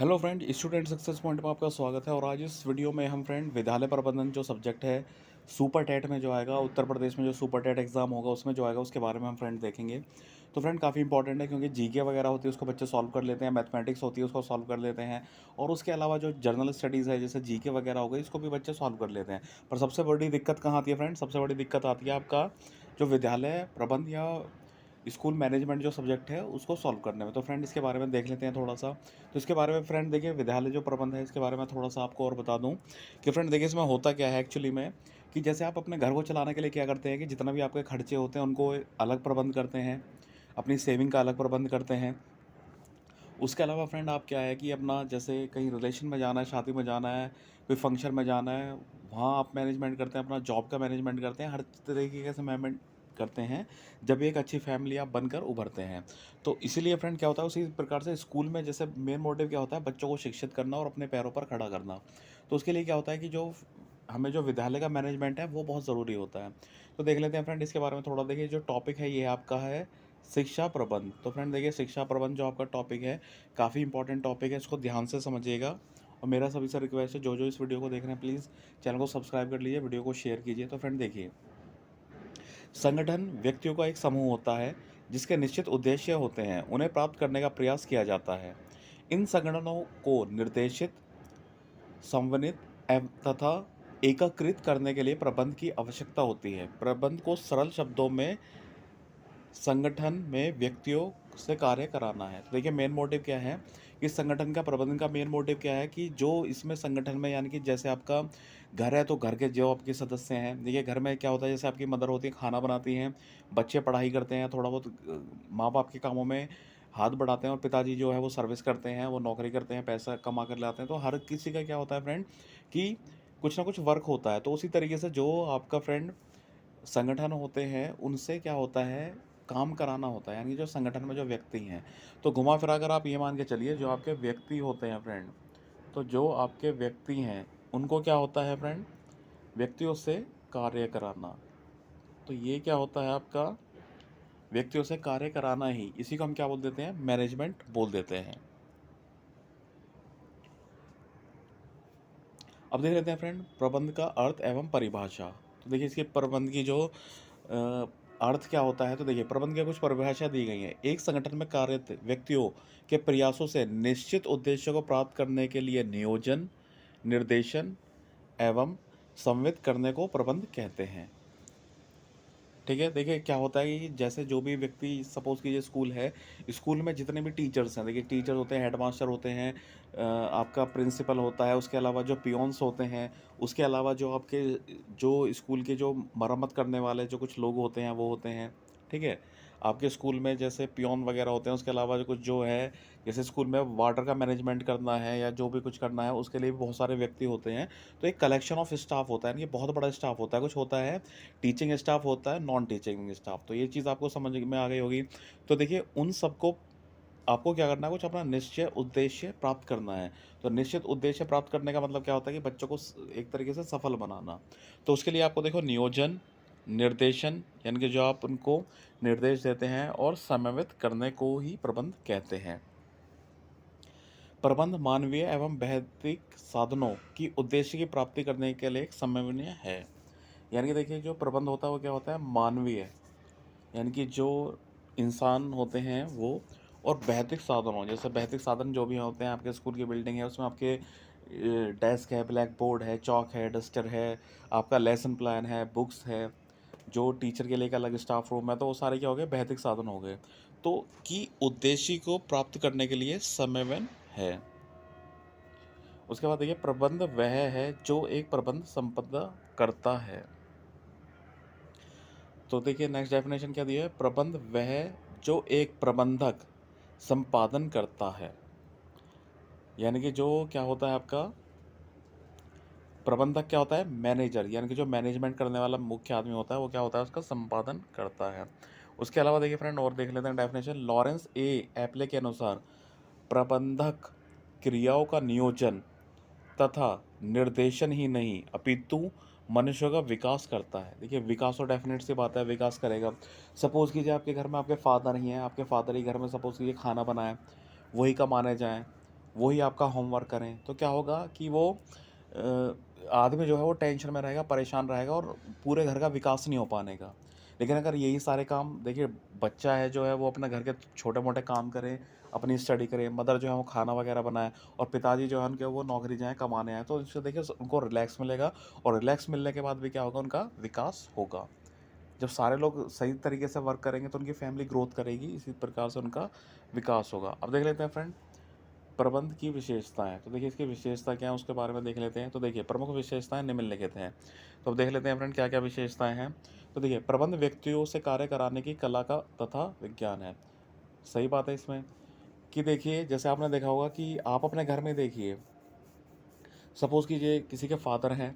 Hello friend, student success point में आपका स्वागत है। और आज इस वीडियो में हम फ्रेंड विद्यालय प्रबंधन जो सब्जेक्ट है सुपर टेट में जो आएगा, उत्तर प्रदेश में जो सुपर टेट एग्जाम होगा उसमें जो आएगा उसके बारे में हम फ्रेंड देखेंगे। तो फ्रेंड काफ़ी इंपॉर्टेंट है क्योंकि जीके वगैरह होती है उसको बच्चे सॉल्व कर लेते हैं, मैथमेटिक्स होती है उसको सॉल्व कर लेते हैं, और उसके अलावा जो जनरल स्टडीज़ है जैसे जीके वगैरह हो गई इसको भी बच्चे सॉल्व कर लेते हैं। पर सबसे बड़ी दिक्कत कहाँ आती है फ्रेंड? सबसे बड़ी दिक्कत आती है आपका जो विद्यालय प्रबंध या स्कूल मैनेजमेंट जो सब्जेक्ट है उसको सॉल्व करने में। तो फ्रेंड इसके बारे में देख लेते हैं थोड़ा सा। तो इसके बारे में फ्रेंड देखिए, विद्यालय जो प्रबंध है इसके बारे में थोड़ा सा आपको और बता दूं कि फ्रेंड देखिए इसमें होता क्या है एक्चुअली में, कि जैसे आप अपने घर को चलाने के लिए क्या करते हैं कि जितना भी आपके खर्चे होते हैं उनको अलग प्रबंध करते हैं, अपनी सेविंग का अलग प्रबंध करते हैं। उसके अलावा फ्रेंड आप क्या है कि अपना जैसे कहीं रिलेशन में जाना है, शादी में जाना है, कोई फंक्शन में जाना है, वहाँ आप मैनेजमेंट करते हैं, अपना जॉब का मैनेजमेंट करते हैं, हर तरीके से मैनेजमेंट करते हैं जब एक अच्छी फैमिली आप बनकर उभरते हैं। तो इसीलिए फ्रेंड क्या होता है, उसी प्रकार से स्कूल में जैसे मेन मोटिव क्या होता है, बच्चों को शिक्षित करना और अपने पैरों पर खड़ा करना। तो उसके लिए क्या होता है कि जो हमें जो विद्यालय का मैनेजमेंट है वो बहुत ज़रूरी होता है। तो देख लेते हैं फ्रेंड इसके बारे में थोड़ा। देखिए जो टॉपिक है ये आपका है शिक्षा प्रबंध। तो फ्रेंड देखिए शिक्षा प्रबंध जो आपका टॉपिक है काफ़ी इंपॉर्टेंट टॉपिक है, इसको ध्यान से समझिएगा। और मेरा सभी से रिक्वेस्ट है, जो जो इस वीडियो को देख रहे हैं प्लीज़ चैनल को सब्सक्राइब कर लीजिए, वीडियो को शेयर कीजिए। तो फ्रेंड देखिए, संगठन व्यक्तियों का एक समूह होता है जिसके निश्चित उद्देश्य होते हैं, उन्हें प्राप्त करने का प्रयास किया जाता है। इन संगठनों को निर्देशित, समन्वित तथा एकीकृत करने के लिए प्रबंध की आवश्यकता होती है। प्रबंध को सरल शब्दों में संगठन में व्यक्तियों से कार्य कराना है। तो देखिए मेन मोटिव क्या है कि संगठन का प्रबंधन का मेन मोटिव क्या है कि जो इसमें संगठन में, यानी कि जैसे आपका घर है तो घर के जो आपके सदस्य हैं, देखिए घर में क्या होता है, जैसे आपकी मदर होती है खाना बनाती हैं, बच्चे पढ़ाई करते हैं, थोड़ा बहुत माँ बाप के कामों में हाथ बढ़ाते हैं, और पिताजी जो है वो सर्विस करते हैं, वो नौकरी करते हैं, पैसा कमा कर लाते हैं। तो हर किसी का क्या होता है फ्रेंड कि कुछ ना कुछ वर्क होता है। तो उसी तरीके से जो आपका फ्रेंड संगठन होते हैं उनसे क्या होता है, काम कराना होता है, यानी जो संगठन में जो व्यक्ति हैं। तो घुमा फिरा कर आप ये मान के चलिए, जो आपके व्यक्ति होते हैं फ्रेंड, तो जो आपके व्यक्ति हैं उनको क्या होता है फ्रेंड, व्यक्तियों से कार्य कराना। तो ये क्या होता है आपका, व्यक्तियों से कार्य कराना ही, इसी को हम क्या बोल देते हैं, मैनेजमेंट बोल देते हैं। अब देख लेते हैं फ्रेंड प्रबंध का अर्थ एवं परिभाषा। तो देखिए इसके प्रबंध की जो अर्थ क्या होता है, तो देखिए प्रबंध की कुछ परिभाषा दी गई है। एक संगठन में कार्यरत व्यक्तियों के प्रयासों से निश्चित उद्देश्य को प्राप्त करने के लिए नियोजन, निर्देशन एवं समन्वित करने को प्रबंध कहते हैं। ठीक है, देखिए क्या होता है कि जैसे जो भी व्यक्ति, सपोज कीजिए स्कूल है, स्कूल में जितने भी टीचर्स हैं, देखिए टीचर होते हैं, हेडमास्टर होते हैं, आपका प्रिंसिपल होता है, उसके अलावा जो पियोन्स होते हैं, उसके अलावा जो आपके जो स्कूल के जो मरम्मत करने वाले जो कुछ लोग होते हैं वो होते हैं। ठीक है, आपके स्कूल में जैसे पियोन वगैरह होते हैं, उसके अलावा जो कुछ जो है, जैसे स्कूल में वाटर का मैनेजमेंट करना है या जो भी कुछ करना है उसके लिए भी बहुत सारे व्यक्ति होते हैं। तो एक कलेक्शन ऑफ स्टाफ होता है, ये बहुत बड़ा स्टाफ होता है। कुछ होता है टीचिंग स्टाफ, होता है नॉन टीचिंग स्टाफ। तो ये चीज़ आपको समझ में आ गई होगी। तो देखिए उन सबको आपको क्या करना है, कुछ अपना निश्चय उद्देश्य प्राप्त करना है। तो निश्चित उद्देश्य प्राप्त करने का मतलब क्या होता है कि बच्चों को एक तरीके से सफल बनाना। तो उसके लिए आपको देखो नियोजन, निर्देशन, यानी कि जो आप उनको निर्देश देते हैं, और समन्वित करने को ही प्रबंध कहते हैं। प्रबंध मानवीय एवं भौतिक साधनों की उद्देश्य की प्राप्ति करने के लिए एक समन्वय है। यानी कि देखिए जो प्रबंध होता है वो क्या होता है, मानवीय, यानी कि जो इंसान होते हैं वो, और भौतिक साधनों, जैसे भौतिक साधन जो भी होते हैं, आपके स्कूल की बिल्डिंग है उसमें आपके डेस्क है, ब्लैक बोर्ड है, चौक है, डस्टर है, आपका लेसन प्लान है, बुक्स है, जो टीचर के लिए एक अलग स्टाफ रूम है, तो वो सारे क्या हो गए, भौतिक साधन हो गए। तो की उद्देश्य को प्राप्त करने के लिए समन्वय है। उसके बाद देखिए प्रबंध वह है जो एक प्रबंध संपदा करता है। तो देखिए नेक्स्ट डेफिनेशन क्या दिया है, प्रबंध वह जो एक प्रबंधक संपादन करता है। यानी कि जो क्या होता है आपका प्रबंधक, क्या होता है, मैनेजर, यानी कि जो मैनेजमेंट करने वाला मुख्य आदमी होता है वो क्या होता है, उसका संपादन करता है। उसके अलावा देखिए फ्रेंड और देख लेते हैं डेफिनेशन। लॉरेंस ए एप्ले के अनुसार प्रबंधक क्रियाओं का नियोजन तथा निर्देशन ही नहीं अपितु मनुष्य का विकास करता है। देखिए विकास तो डेफिनेट सी बात है, विकास करेगा। सपोज कीजिए आपके घर में आपके फादर ही हैं, आपके फादर ही घर में सपोज कीजिए खाना बनाए, वही कमाने जाएं, वही आपका होमवर्क करें, तो क्या होगा कि वो आदमी जो है वो टेंशन में रहेगा, परेशान रहेगा और पूरे घर का विकास नहीं हो पाने का। लेकिन अगर यही सारे काम देखिए, बच्चा है जो है वो अपने घर के छोटे मोटे काम करे, अपनी स्टडी करे, मदर जो है वो खाना वगैरह बनाए और पिताजी जो है उनके वो नौकरी जाएँ, कमाने आए, तो इससे देखिए उनको रिलैक्स मिलेगा और रिलैक्स मिलने के बाद भी क्या होगा, उनका विकास होगा। जब सारे लोग सही तरीके से वर्क करेंगे तो उनकी फैमिली ग्रोथ करेगी, इसी प्रकार से उनका विकास होगा। अब देख लेते हैं फ्रेंड, प्रबंध की विशेषताएं। तो देखिए इसकी विशेषता क्या है उसके बारे में देख लेते हैं। तो देखिए प्रमुख विशेषताएं निम्नलिखित हैं। तो अब देख लेते हैं फ्रेंड क्या क्या विशेषताएं हैं। तो देखिए प्रबंध व्यक्तियों से कार्य कराने की कला का तथा विज्ञान है। सही बात है इसमें कि देखिए जैसे आपने देखा होगा कि आप अपने घर में देखिए, सपोज कीजिए किसी के फादर हैं,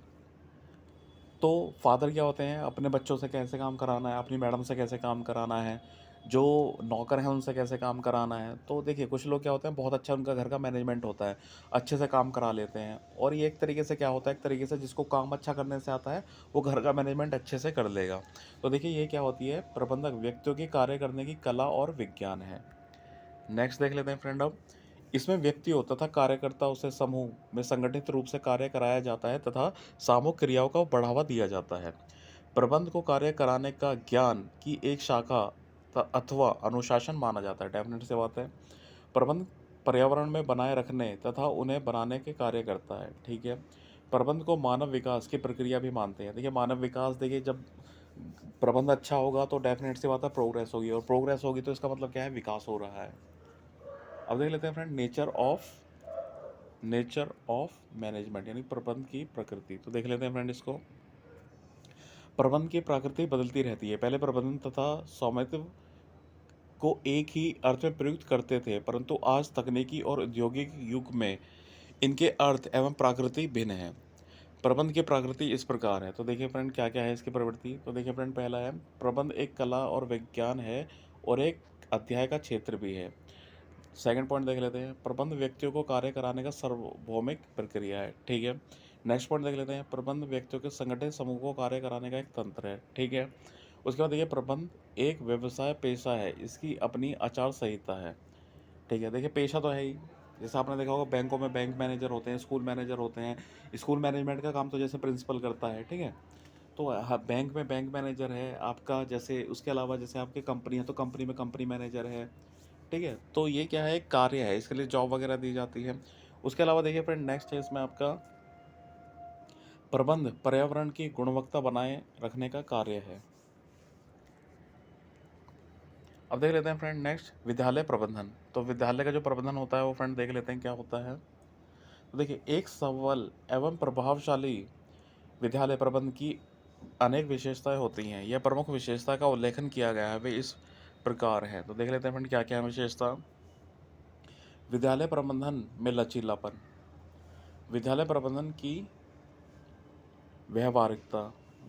तो फादर क्या होते हैं, अपने बच्चों से कैसे काम कराना है, अपनी मैडम से कैसे काम कराना है, जो नौकर हैं उनसे कैसे काम कराना है। तो देखिए कुछ लोग क्या होते हैं, बहुत अच्छा उनका घर का मैनेजमेंट होता है, अच्छे से काम करा लेते हैं। और ये एक तरीके से क्या होता है, एक तरीके से जिसको काम अच्छा करने से आता है वो घर का मैनेजमेंट अच्छे से कर लेगा। तो देखिए ये क्या होती है, प्रबंधक व्यक्तियों की कार्य करने की कला और विज्ञान है। नेक्स्ट देख लेते हैं फ्रेंड। अब इसमें व्यक्तियों तथा कार्यकर्ताओं से समूह में संगठित रूप से कार्य कराया जाता है तथा सामूहिक क्रियाओं को बढ़ावा दिया जाता है। प्रबंध को कार्य कराने का ज्ञान की एक शाखा अथवा अनुशासन माना जाता है। डेफिनेट से बात है। प्रबंध पर्यावरण में बनाए रखने तथा उन्हें बनाने के कार्य करता है। ठीक है। प्रबंध को मानव विकास की प्रक्रिया भी मानते हैं। देखिए मानव विकास, देखिए जब प्रबंध अच्छा होगा तो डेफिनेट सी बात है प्रोग्रेस होगी, और प्रोग्रेस होगी तो इसका मतलब क्या है, विकास हो रहा है। अब देख लेते हैं फ्रेंड नेचर ऑफ मैनेजमेंट, यानी प्रबंध की प्रकृति। तो देख लेते हैं फ्रेंड इसको। प्रबंध की प्रकृति बदलती रहती है। पहले प्रबंधन तथा स्वामित्व को एक ही अर्थ में प्रयुक्त करते थे, परंतु आज तकनीकी और औद्योगिक युग में इनके अर्थ एवं प्रकृति भिन्न है। प्रबंध की प्रकृति इस प्रकार है। तो देखिए फ्रेंड क्या क्या है इसकी प्रवृत्ति। तो देखिए फ्रेंड पहला है, प्रबंध एक कला और विज्ञान है और एक अध्याय का क्षेत्र भी है। सेकंड पॉइंट देख लेते हैं, प्रबंध व्यक्तियों को कार्य कराने का सार्वभौमिक प्रक्रिया है। ठीक है। नेक्स्ट पॉइंट देख लेते हैं, प्रबंध व्यक्तियों के संगठित समूह को कार्य कराने का एक तंत्र है। ठीक है। उसके बाद देखिए प्रबंध एक व्यवसाय पेशा है, इसकी अपनी आचार संहिता है। ठीक है। देखिए पेशा तो है ही, जैसे आपने देखा होगा बैंकों में बैंक मैनेजर होते हैं, स्कूल मैनेजर होते हैं। स्कूल मैनेजमेंट का काम तो जैसे प्रिंसिपल करता है। ठीक है। तो बैंक में बैंक मैनेजर है आपका, जैसे उसके अलावा जैसे आपकी कंपनी है तो कंपनी में कंपनी मैनेजर है। ठीक है। तो ये क्या है, एक कार्य है, इसके लिए जॉब वगैरह दी जाती है। उसके अलावा देखिए फ्रेंड नेक्स्ट है इसमें आपका, प्रबंध पर्यावरण की गुणवत्ता बनाए रखने का कार्य है। अब देख लेते हैं फ्रेंड नेक्स्ट, विद्यालय प्रबंधन। तो विद्यालय का जो प्रबंधन होता है वो फ्रेंड देख लेते हैं क्या होता है। तो देखिए एक सबल एवं प्रभावशाली विद्यालय प्रबंध की अनेक विशेषताएं होती हैं। यह प्रमुख विशेषता का उल्लेखन किया गया है, वे इस प्रकार है। तो देख लेते हैं फ्रेंड क्या क्या है विशेषता। विद्यालय प्रबंधन में लचीलापन, विद्यालय प्रबंधन की व्यवहारिकता,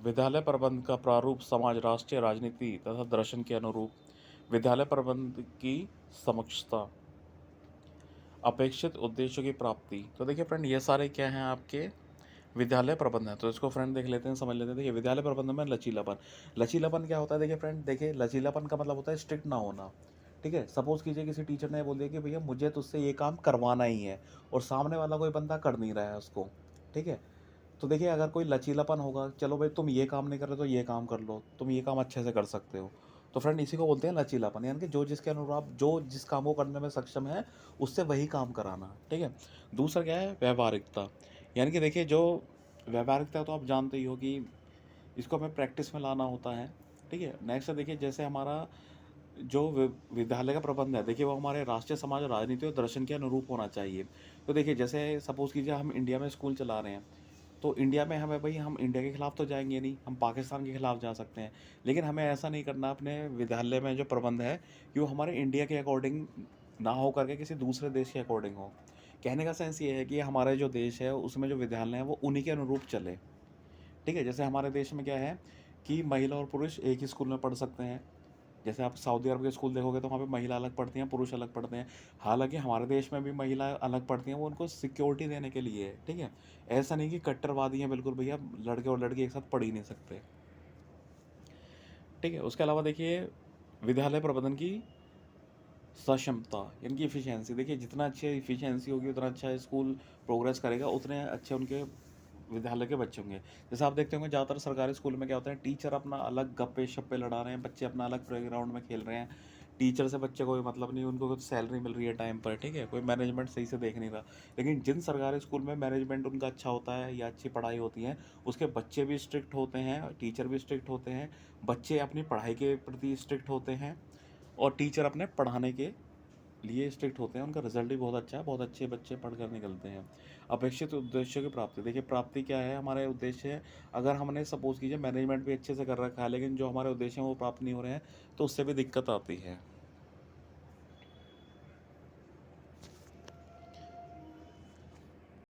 विद्यालय प्रबंध का प्रारूप समाज, राष्ट्रीय राजनीति तथा दर्शन के अनुरूप, विद्यालय प्रबंध की समक्षता, अपेक्षित उद्देश्यों की प्राप्ति। तो देखिए फ्रेंड ये सारे क्या हैं आपके विद्यालय प्रबंध है। तो इसको फ्रेंड देख लेते हैं, समझ लेते हैं। देखिए विद्यालय प्रबंधन में लचीलापन, लचीलापन क्या होता है, देखिए फ्रेंड देखिए लचीलापन का मतलब होता है स्ट्रिक्ट ना होना। ठीक है। सपोज कीजिए किसी टीचर ने बोल दिया कि भैया मुझे तुझसे ये काम करवाना ही है, और सामने वाला कोई बंदा कर नहीं रहा है उसको। ठीक है। तो देखिए अगर कोई लचीलापन होगा, चलो भाई तुम ये काम नहीं कर रहे तो ये काम कर लो, तुम ये काम अच्छे से कर सकते हो, तो फ्रेंड इसी को बोलते हैं लचीलापन। यानी कि जो जिसके अनुरूप जो जिस काम को करने में सक्षम है उससे वही काम कराना। ठीक है। दूसरा क्या है, व्यवहारिकता। यानी कि देखिए जो व्यवहारिकता तो आप जानते ही हो कि इसको हमें प्रैक्टिस में लाना होता है। ठीक है। नेक्स्ट है देखिए जैसे हमारा जो विद्यालय का प्रबंध है, देखिए वो हमारे राष्ट्रीय समाज, राजनीति और दर्शन के अनुरूप होना चाहिए। तो देखिए जैसे सपोज कीजिए हम इंडिया में स्कूल चला रहे हैं, तो इंडिया में हमें भाई, हम इंडिया के खिलाफ तो जाएंगे नहीं, हम पाकिस्तान के खिलाफ जा सकते हैं, लेकिन हमें ऐसा नहीं करना अपने विद्यालय में जो प्रबंध है कि वो हमारे इंडिया के अकॉर्डिंग ना हो करके किसी दूसरे देश के अकॉर्डिंग हो। कहने का सेंस ये है कि हमारा जो देश है उसमें जो विद्यालय है वो उन्हीं के अनुरूप चले। ठीक है। जैसे हमारे देश में क्या है कि महिला और पुरुष एक ही स्कूल में पढ़ सकते हैं। जैसे आप सऊदी अरब के स्कूल देखोगे तो वहाँ पे महिला अलग पढ़ती हैं, पुरुष अलग पढ़ते हैं। हालांकि हमारे देश में भी महिला अलग पढ़ती हैं, वो उनको सिक्योरिटी देने के लिए है। ठीक है। ऐसा नहीं कि कट्टरवादी हैं बिल्कुल, भैया लड़के और लड़की एक साथ पढ़ ही नहीं सकते। ठीक है। उसके अलावा देखिए विद्यालय प्रबंधन की सक्षमता यानी कि एफिशिएंसी। देखिए जितना अच्छी एफिशिएंसी होगी उतना अच्छा स्कूल प्रोग्रेस करेगा, उतने अच्छे उनके विद्यालय के बच्चे होंगे। जैसे आप देखते होंगे ज़्यादातर सरकारी स्कूल में क्या होता है, टीचर अपना अलग गप्पे-शप्पे लड़ा रहे हैं, बच्चे अपना अलग प्लेग्राउंड में खेल रहे हैं। टीचर से बच्चे को कोई मतलब नहीं, उनको कुछ सैलरी मिल रही है टाइम पर, ठीक है? कोई मैनेजमेंट सही से देख नहीं रहा। लेकिन जिन सरकारी स्कूल में मैनेजमेंट उनका अच्छा होता है या अच्छी पढ़ाई होती है, उसके बच्चे भी स्ट्रिक्ट होते हैं, टीचर भी स्ट्रिक्ट होते हैं, बच्चे अपनी पढ़ाई के प्रति स्ट्रिक्ट होते हैं और टीचर अपने पढ़ाने के लिए स्ट्रिक्ट होते हैं, उनका रिजल्ट भी बहुत अच्छा है, बहुत अच्छे बच्चे पढ़ कर निकलते हैं। अपेक्षित उद्देश्यों की प्राप्ति, देखिए प्राप्ति क्या है, हमारे उद्देश्य है, अगर हमने सपोज़ कीजिए मैनेजमेंट भी अच्छे से कर रखा है, लेकिन जो हमारे उद्देश्य हैं वो प्राप्त नहीं हो रहे हैं, तो उससे भी दिक्कत आती है।